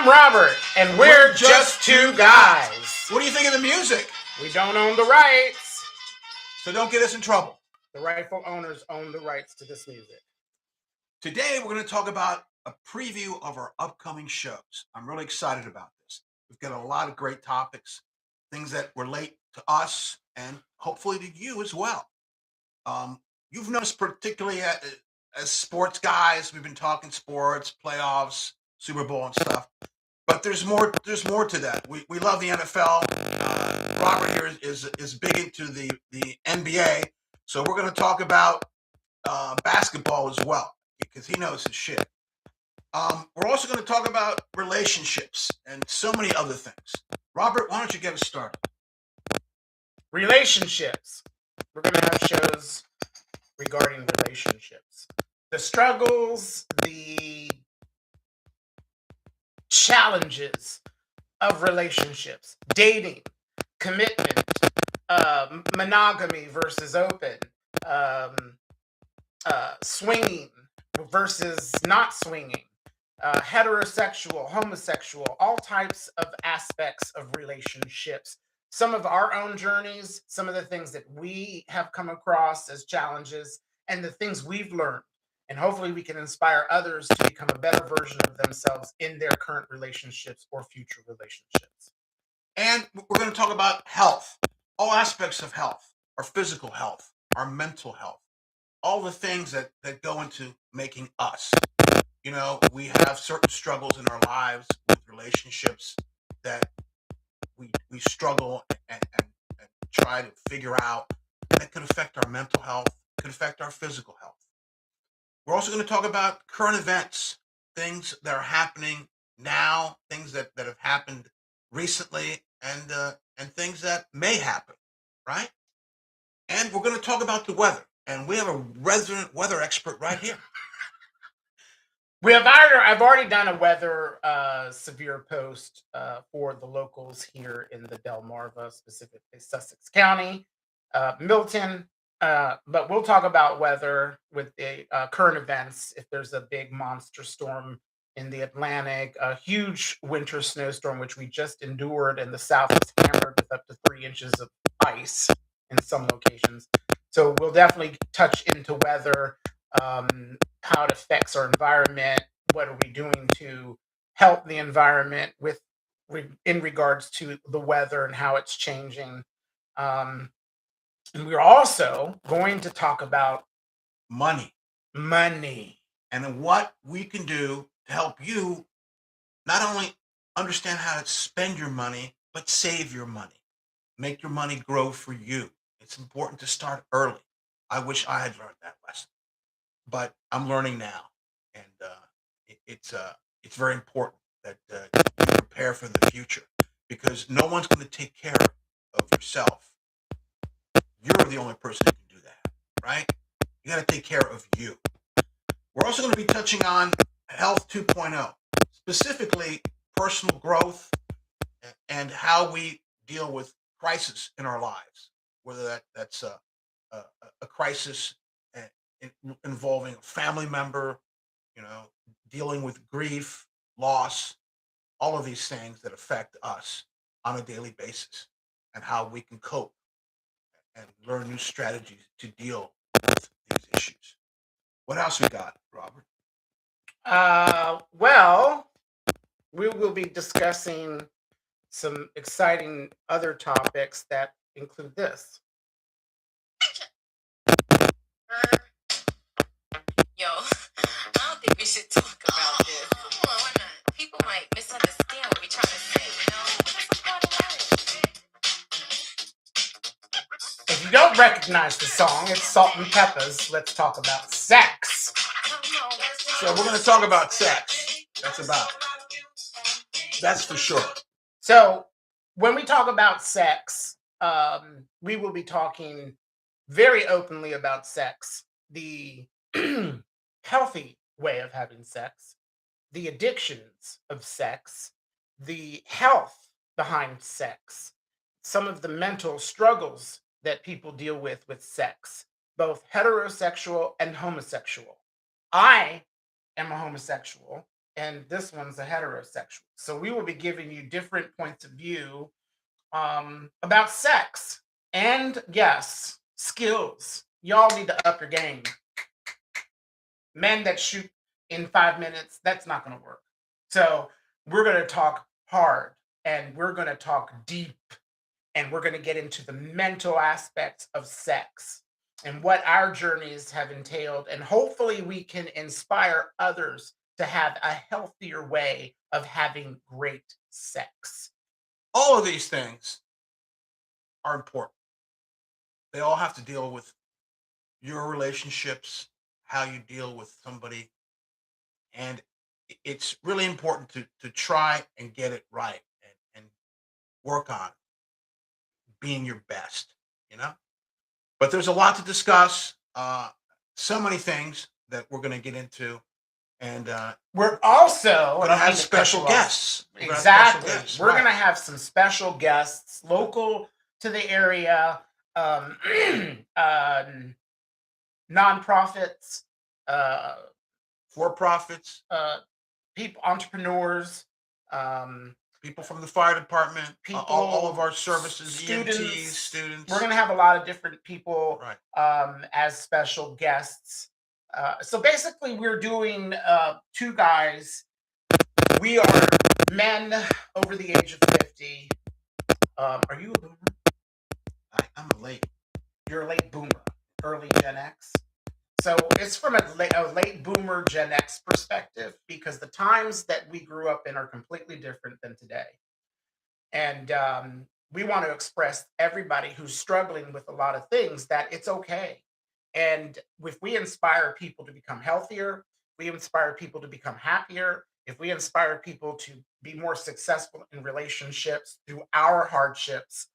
I'm Robert, and we're just two guys. What do you think of the music? We don't own the rights. So don't get us in trouble. The rightful owners own the rights to this music. Today, we're going to talk about a preview of our upcoming shows. I'm really excited about this. We've got a lot of great topics, things that relate to us and hopefully to you as well. You've noticed, particularly as sports guys, we've been talking sports, playoffs, Super Bowl and stuff. But there's more. There's more to that. We love the NFL. Robert here is big into the NBA, so we're going to talk about basketball as well because he knows his shit. We're also going to talk about relationships and so many other things. Robert, why don't you get us started? Relationships. We're going to have shows regarding relationships. The struggles, the challenges of relationships, dating, commitment, monogamy versus open, swinging versus not swinging, heterosexual, homosexual, all types of aspects of relationships. Some of our own journeys, some of the things that we have come across as challenges, and the things we've learned. And hopefully we can inspire others to become a better version of themselves in their current relationships or future relationships. And we're going to talk about health, all aspects of health, our physical health, our mental health, all the things that go into making us. You know, we have certain struggles in our lives with relationships that we struggle and try to figure out, and that could affect our mental health, could affect our physical health. We're also going to talk about current events, things that are happening now, things that have happened recently, and things that may happen, right? And we're going to talk about the weather, and we have a resident weather expert right here. I've already done a weather severe post for the locals here in the Delmarva, specifically Sussex County, Milton. But we'll talk about weather with the current events. If there's a big monster storm in the Atlantic, a huge winter snowstorm, which we just endured, and the South was hammered with up to 3 inches of ice in some locations. So we'll definitely touch into weather, how it affects our environment, what are we doing to help the environment in regards to the weather and how it's changing. And we're also going to talk about Money and what we can do to help you not only understand how to spend your money, but save your money, make your money grow for you. It's important to start early. I wish I had learned that lesson, but I'm learning now, and it's very important that you prepare for the future because no one's going to take care of yourself. You're the only person who can do that, right? You got to take care of you. We're also going to be touching on Health 2.0, specifically personal growth and how we deal with crisis in our lives, whether that's a crisis involving a family member, you know, dealing with grief, loss, all of these things that affect us on a daily basis and how we can cope and learn new strategies to deal with these issues. What else we got, Robert? Well, we will be discussing some exciting other topics that include this. Yo, I don't think we should talk about this. Come on, why not? People might misunderstand what we're trying to say, you know? What's part of life? If you don't recognize the song, it's Salt and Peppers. Let's talk about sex. So we're going to talk about sex. That's for sure. So when we talk about sex, we will be talking very openly about sex, the healthy way of having sex, the addictions of sex, the health behind sex, some of the mental struggles that people deal with sex, both heterosexual and homosexual. I am a homosexual, and this one's a heterosexual. So we will be giving you different points of view about sex and yes, skills. Y'all need to up your game. Men that shoot in 5 minutes, that's not going to work. So we're going to talk hard and we're going to talk deep and we're going to get into the mental aspects of sex and what our journeys have entailed. And hopefully, we can inspire others to have a healthier way of having great sex. All of these things are important. They all have to deal with your relationships, how you deal with somebody, and it's really important to try and get it right and work on being your best. You know, but there's a lot to discuss. So many things that we're going to get into, and We're also we're going and to I have mean to cut special you off. guests. We're gonna have special Exactly. guests, We're right. going to have some special guests local to the area, um, nonprofits, uh, For profits, people, entrepreneurs, um, people from the fire department, all of people, our services, EMTs, students. We're going to have a lot of different people Right. as special guests. So basically, we're doing two guys. We are men over the age of 50. Are you a boomer? I'm late. You're a late boomer, early Gen X. So it's from a late boomer Gen X perspective because the times that we grew up in are completely different than today. And we want to express everybody who's struggling with a lot of things that it's okay. And if we inspire people to become healthier, we inspire people to become happier, if we inspire people to be more successful in relationships through our hardships,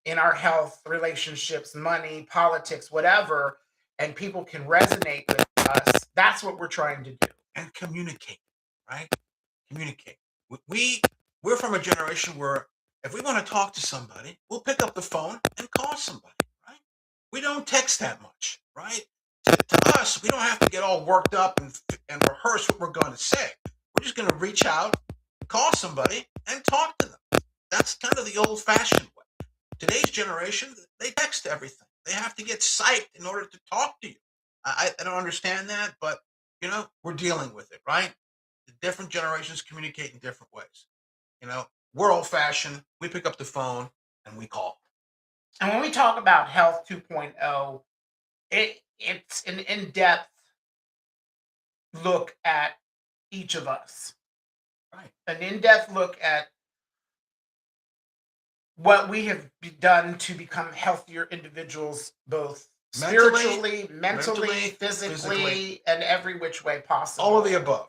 in our health, relationships, money, politics, whatever, and people can resonate with us, that's what we're trying to do. And communicate, right? Communicate. We're from a generation where if we want to talk to somebody, we'll pick up the phone and call somebody, right? We don't text that much, right? To us, we don't have to get all worked up and rehearse what we're going to say. We're just going to reach out, call somebody, and talk to them. That's kind of the old-fashioned way. Today's generation, they text everything. They have to get psyched in order to talk to you. I don't understand that, but you know, we're dealing with it, right? The different generations communicate in different ways. You know, we're old-fashioned. We pick up the phone and we call. And when we talk about Health 2.0, it's an in-depth look at each of us. Right. An in-depth look at what we have done to become healthier individuals, both Mentally, spiritually, mentally, physically, and every which way possible. All of the above.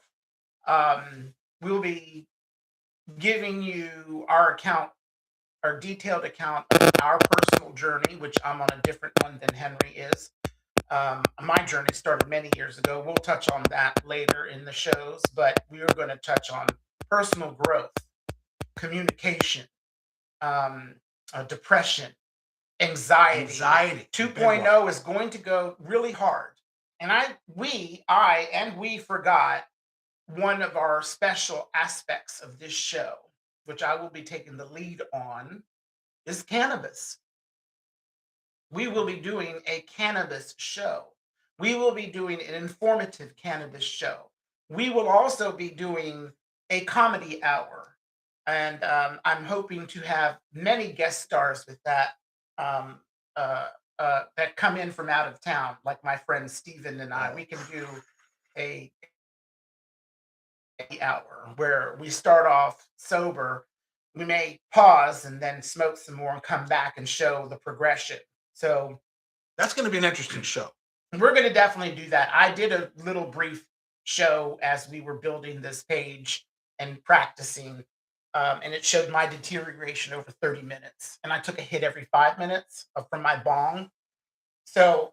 We'll be giving you our account, our detailed account of our personal journey, which I'm on a different one than Henry is. My journey started many years ago. We'll touch on that later in the shows, but we are going to touch on personal growth, communication, depression, anxiety. 2.0 is going to go really hard. And we forgot one of our special aspects of this show, which I will be taking the lead on, is cannabis. We will be doing a cannabis show. We will be doing an informative cannabis show. We will also be doing a comedy hour. And I'm hoping to have many guest stars with that that come in from out of town, like my friend Steven and I. We can do a hour where we start off sober. We may pause and then smoke some more and come back and show the progression. So that's going to be an interesting show. We're going to definitely do that. I did a little brief show as we were building this page and practicing, and it showed my deterioration over 30 minutes. And I took a hit every 5 minutes from my bong. So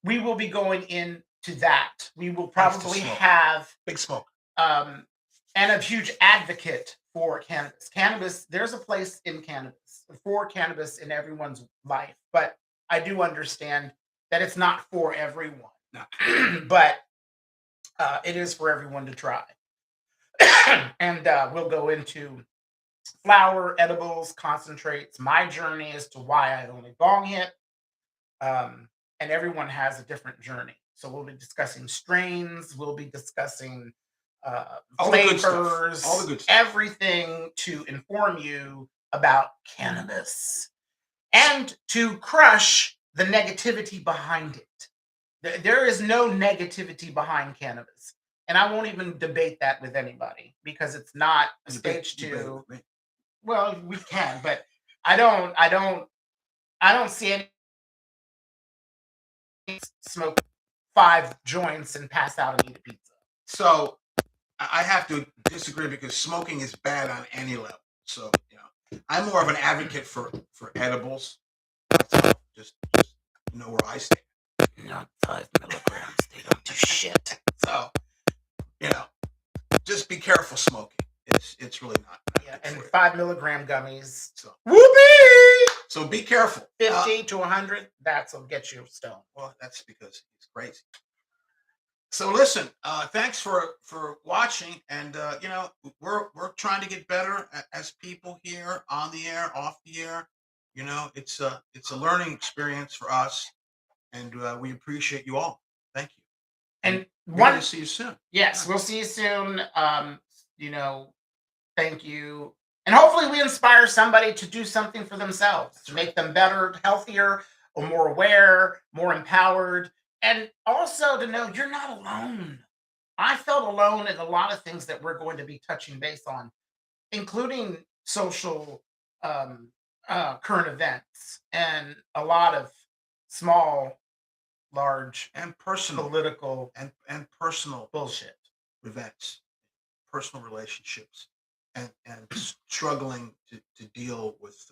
we will be going into that. We will probably have big smoke. And a huge advocate for cannabis. Cannabis, there's a place in cannabis for cannabis in everyone's life, but I do understand that it's not for everyone. No. But it is for everyone to try. And we'll go into flower, edibles, concentrates, my journey as to why I only bong hit. And everyone has a different journey. So we'll be discussing strains, we'll be discussing All the good stuff. flavors, All the good stuff. everything to inform you about cannabis and to crush the negativity behind it. There is no negativity behind cannabis. And I won't even debate that with anybody because it's not a stage Debate it two. with me. Well, we can, but I don't see any smoke 5 joints and pass out and eat a pizza. So I have to disagree because smoking is bad on any level. So I'm more of an advocate for edibles. So just know where I stand. Not 5 milligrams. They don't do shit. So just be careful smoking. It's really not Yeah, good and for you. 5 milligram gummies. So Whoopee! so be careful. 50 to 100. That'll get you stoned. Well, that's because he's crazy. So listen, thanks for watching, and we're trying to get better as people here on the air, off the air. It's a learning experience for us, and we appreciate you all. Thank you. And We're one, going to see you soon. yes, we'll see you soon. Thank you. And hopefully we inspire somebody to do something for themselves, to make them better, healthier, or more aware, more empowered, and also to know you're not alone. I felt alone in a lot of things that we're going to be touching base on, including social current events and a lot of small, large, And personal political and personal bullshit. events, personal relationships, and struggling to deal with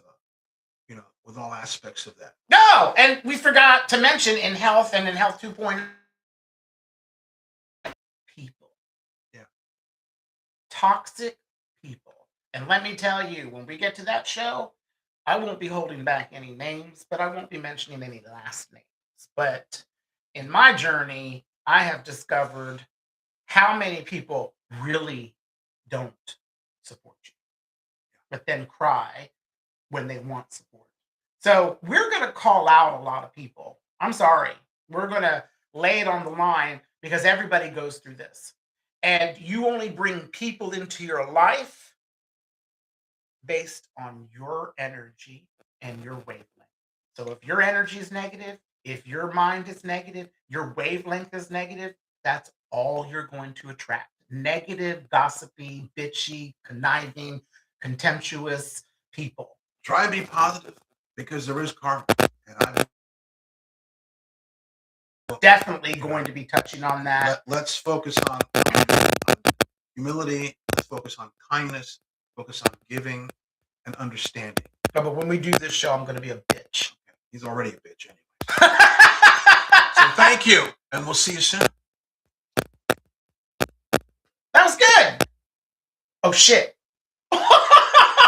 with all aspects of that. No, and we forgot to mention in health and in health 2.0 people. Yeah. Toxic people. And let me tell you, when we get to that show, I won't be holding back any names, but I won't be mentioning any last names. But in my journey, I have discovered how many people really don't support you, but then cry when they want support. So we're going to call out a lot of people. I'm sorry. We're going to lay it on the line because everybody goes through this. And you only bring people into your life based on your energy and your wavelength. So if your energy is negative, if your mind is negative, your wavelength is negative, that's all you're going to attract. Negative, gossipy, bitchy, conniving, contemptuous people. Try and be positive because there is karma, and Definitely going to be touching on that. let's focus on humility. Let's focus on kindness. Focus on giving and understanding. Oh, but when we do this show, I'm going to be a bitch. He's already a bitch anyway. So thank you, and we'll see you soon. That was good. Oh, shit.